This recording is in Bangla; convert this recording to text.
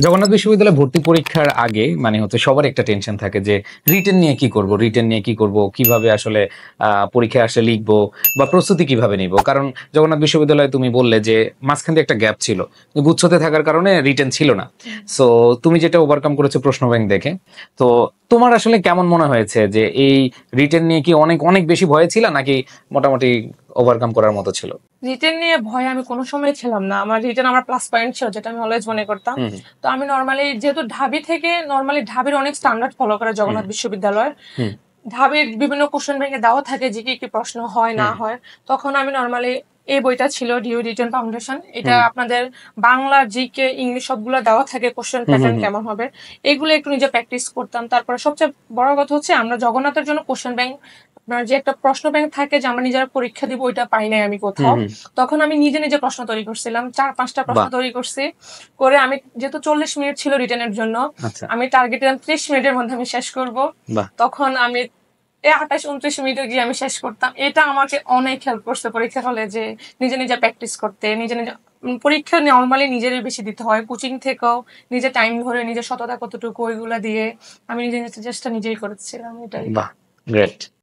জগন্নাথ বিশ্ববিদ্যালয়ে ভর্তি পরীক্ষার আগে মানে হচ্ছে সবার একটা টেনশন থাকে যে রিটেন নিয়ে কি করব, রিটেন নিয়ে কি করব, কিভাবে আসলে পরীক্ষায় আসলে লিখবো বা প্রস্তুতি কিভাবে নিব। কারণ জগন্নাথ বিশ্ববিদ্যালয়ে তুমি বললে যে মাঝখান দিয়ে একটা গ্যাপ ছিল, গুচ্ছতে থাকার কারণে রিটেন ছিল না। সো তুমি যেটা ওভারকাম করেছো প্রশ্ন ব্যাংক দেখে, তো তোমার আসলে কেমন মনে হয়েছে যে এই রিটেন নিয়ে কি অনেক অনেক বেশি ভয়ে ছিল নাকি মোটামুটি ওভারকাম করার মতো ছিল? রিটেন নিয়ে ভয় আমি কোনো সময় ছিলাম না। আমার রিটেন আমার প্লাস পয়েন্ট ছিল, যেটা আমি অলওয়েজ মনে করতাম। হুম তো আমি নর্মালি যেহেতু ঢাবি থেকে ঢাবির অনেক স্ট্যান্ডার্ড ফলো করে হুম জগন্নাথ বিশ্ববিদ্যালয়, হুম ঢাবির বিভিন্ন কোশ্চেন ব্যাংকে দেওয়া থাকে যে কি কি প্রশ্ন হয় না হুম হয়। তখন আমি নর্মালি এই বইটা ছিল ডিউ রিটেন ফাউন্ডেশন, এটা হুম আপনাদের বাংলা জিকে ইংলিশ সবগুলো দেওয়া থাকে কোশ্চেন হুম হুম প্যাটার্ন হুম কেমন হবে, এগুলো একটু নিজে প্র্যাকটিস করতাম। তারপরে সবচেয়ে বড় কথা হচ্ছে আমরা জগন্নাথের জন্য কোশ্চেন ব্যাংক, আপনার যে একটা প্রশ্ন ব্যাংক থাকে যে আমরা নিজেরা পরীক্ষা দিব, ওইটা পাই নাই আমি হুম কোথাও। হুম। তখন আমি নিজে নিজে প্রশ্ন তৈরি করছিলাম, 4-5টা প্রশ্ন বাহ। তৈরি করছি। করে আমি, যেহেতু 40 মিনিট ছিল রিটেনের জন্য, আচ্ছা। আমি টার্গেট 30 মিনিটের মধ্যে আমি শেষ করব। বাহ। তখন আমি 28-29 মিনিটে গিয়ে আমি শেষ করতাম। এটা আমাকে অনেক হেল্প করছে পরীক্ষার হলে, যে নিজে নিজে প্র্যাকটিস করতে, নিজে নিজে পরীক্ষা নর্মালি নিজেরই বেশি দিতে হয়, কোচিং থেকেও নিজে টাইম ধরে নিজের সততা কতটুকু ওইগুলা দিয়ে আমি নিজে নিজের চেষ্টা নিজেই করেছিলাম, এটাই। বাহ, গ্রেট।